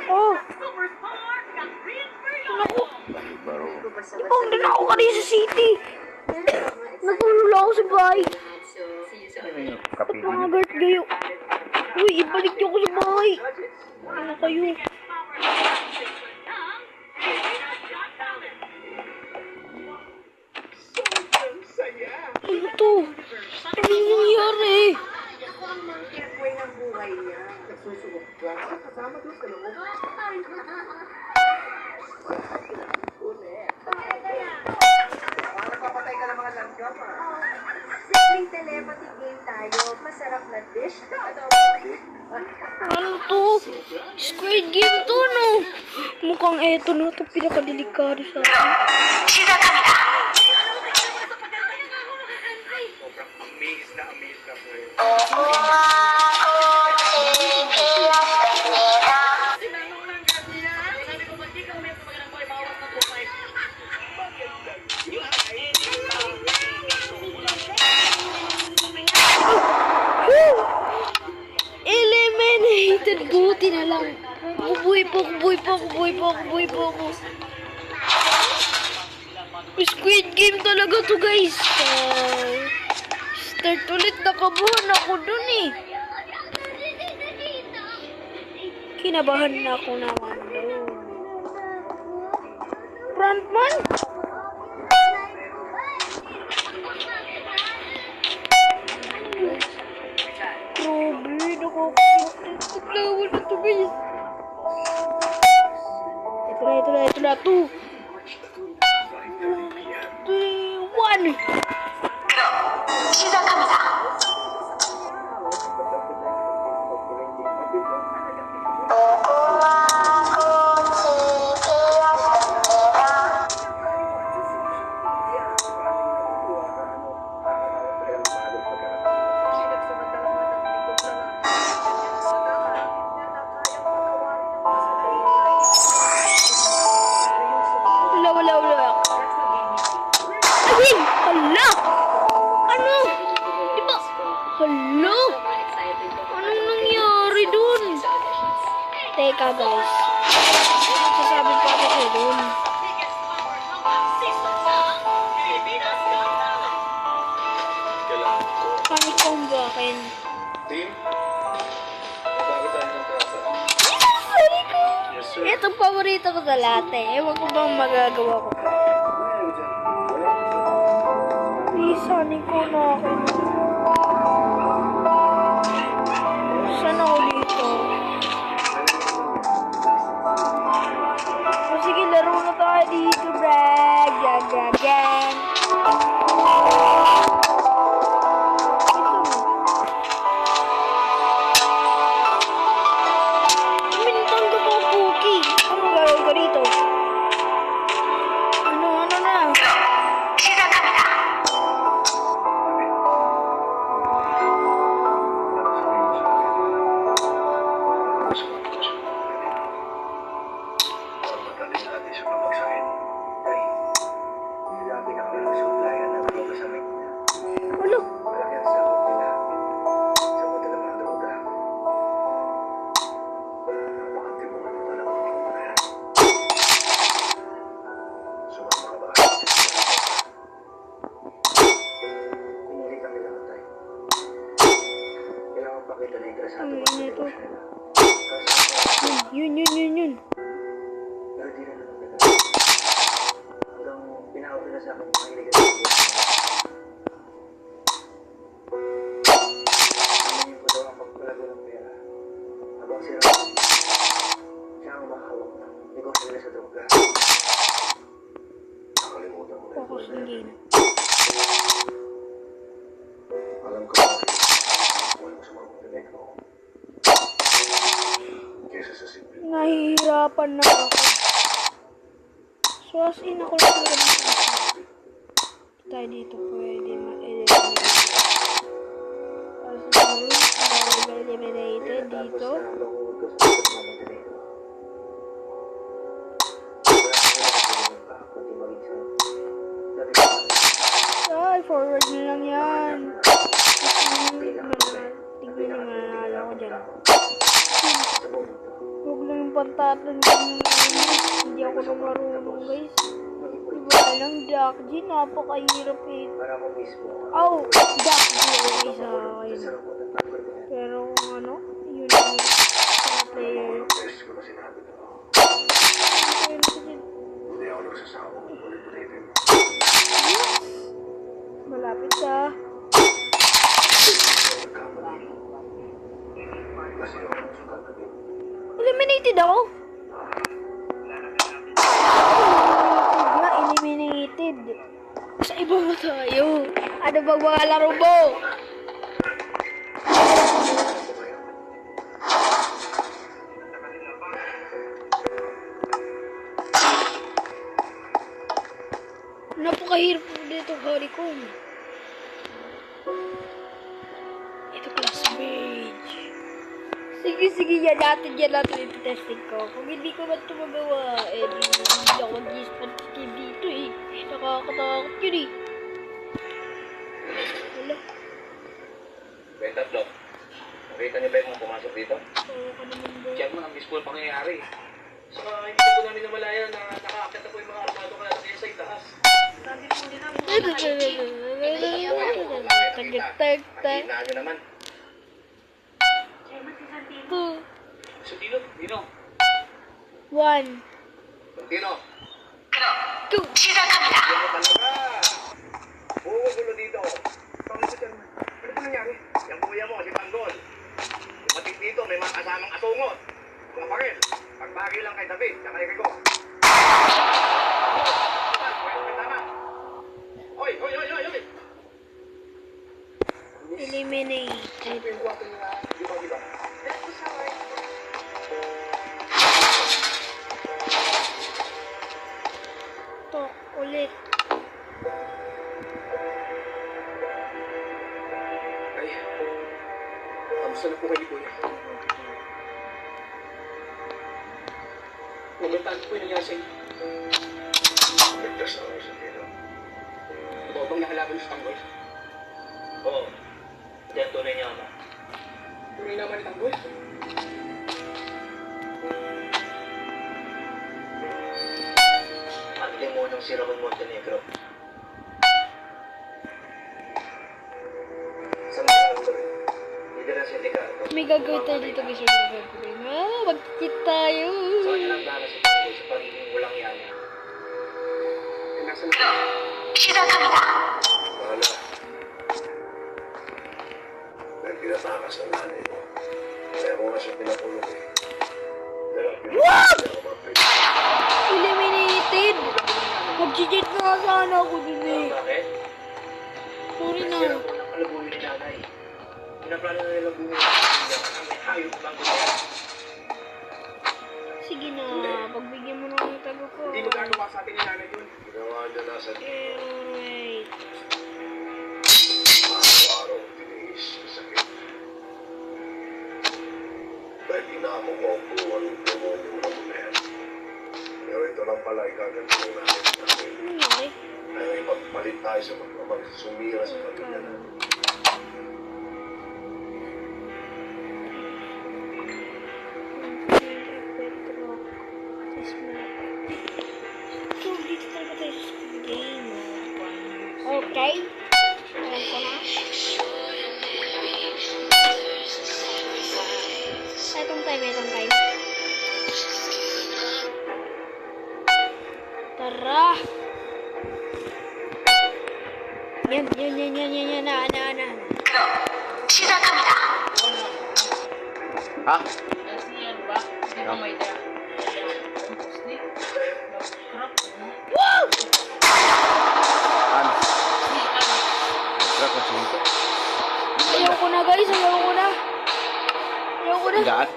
Oh. Naku. Ibang din ako kanina sa city. Nagulula ako sa bahay. Ba't mga guard kayo? Uy, ibalik niyo ako sa bahay. Ano kayo? Ano to? Ano nangyari? Ako ang monkey ng buhay niya. Nagsusuot ka. Kasama doon sa loob. Nakapatay ka ng mga langgam ah. Simpleng telepathy game tayo. Masarap na dish. Ano to? Squid Game to, no? Mukhang eto na ito pinakadelikado sa akin. Amaze na po eh. Eliminated! Buti na lang. Bubuhay po ako. Squid Game talaga to, guys. Start ulit, nakabahan ako dun eh. Kinabahan na ako naman doon. Frontman? Grabe, nakakalawan na to, guys. Ito na, 2, 3, 1. Wala. Ayun! Hala! Ano? Diba? Hala! Anong nangyari dun? Teka, guys. Sasabi pa ako kayo dun. Panic kong bakin. Team? Bago tayo ng klasa. Sorry ko! Yes, sir. Itong paborito ko sa lahat eh. Ewan ko bang magagawa ko. Sonic ko na ako. Saan ako dito? O sige, laro na tayo dito, brag. Gang. Minintang ko po, Cookie. Ano gagawin ko dito? Ano na? Ano? Yun. Focus ng game. Alam ko wala sa mga pinag mo. Kesa sa simple. Nahihirapan na ako. So as in ako lang talaga tayo dito pwede ma-eliminate. As in, eliminated dito. Ay, forward na lang yan. Tignan yung mananalo ko dyan. Huwag lang pantatan hindi ako nang marunong guys. Diba lang, Jack G, napakahirap eh. Para mo mismo. Oh, Jack G, okay sa akin. Pero kung ano, yun ang player. Beses ko na sinabi to. Ayun ko din. Hindi ako nagsasawa kung ulit-ulitin. Malapit ka. Nagkamali. Kasi ako ang sukat na din. Eliminated ako. Eliminated. Sa iba ba tayo? Ano bang mga laro mo? Napakahirap po dito, Haricom. Ito classmate. Sige, yan natin iti-testing ko. Kung hindi ko ba ito magawa, eh, hindi ako mag-i-spot dito eh. Nakakatakot yun eh. Wala. Ben, tatlo. Nakita niyo ba yung mga pumasok dito? Oo ka naman ba? Check mo ng baseball pangyayari. Saka hindi po namin namalayan na nakaakyat na po yung mga armado kaya kaya sa itaas. Tag-tag-tag. Mahinaan nyo naman. So, Dino? Dino? 1, Dino? 2. Yan mo talaga. Oo, gulo dito. Ano po nangyari? Yung kuya mo, si Tanggol. Dumating dito, may mga kasamang asungot. Mga pakil. Pagbagi lang kay David, saka kay Rico. Oy, oy, oy, oy, oy! Eliminated. Yung guwapo niya, di ba? To, ulit. Ay, kamusta na po kayo, kuya? Momentan po yung nangyari sa inyo. Ligtas na ako sa dito. Ikaw bang nakalaban sa Tanggol? Oo. Diyan tunay niya ama. Tunay naman ni Tanggol? At limunong si Ramon Montenegro. Sa mga Tanggol, hindi na sindikato. May gagawin tayo dito guys. Magkikita tayo. So, yun ang dana si Tanggol sa pagiging walang yana. Eh, nasa na? Wala. Dahil pinatakas ng nanay mo. Kaya ako nga siya pinapulog eh. Dahil What? pinapulog ako mapit. Eliminated. Mag-cheat na nga sana ako dun eh. Bakit? Sorry na. Sila po ng kalabuhin ni nanay. Pinaplano na nilang bumili ng pamilya ang may hayop lang gusto. Sige na. Pagbigyan mo na ng tago ko. Hindi magagawa sa atin ni nanay yun. Ginawa niya nasa Alright. araw-araw tiniis sa sakit. Dahil inamo mo ang buwan ng demonyo ng mujer. Pero ito lang pala ikaganto ng nanay namin. Ano nangyari? Ay may pagpalit tayo sa magmamang sumira sa pamilya namin. So, dito talaga tayo sa school game. Okay. Alam ko na. Itong time. Tara! Yan. Na. Ha? Woo! Ano? Extra ko dito. Ayaw ko na guys, ayaw ko na. Daan?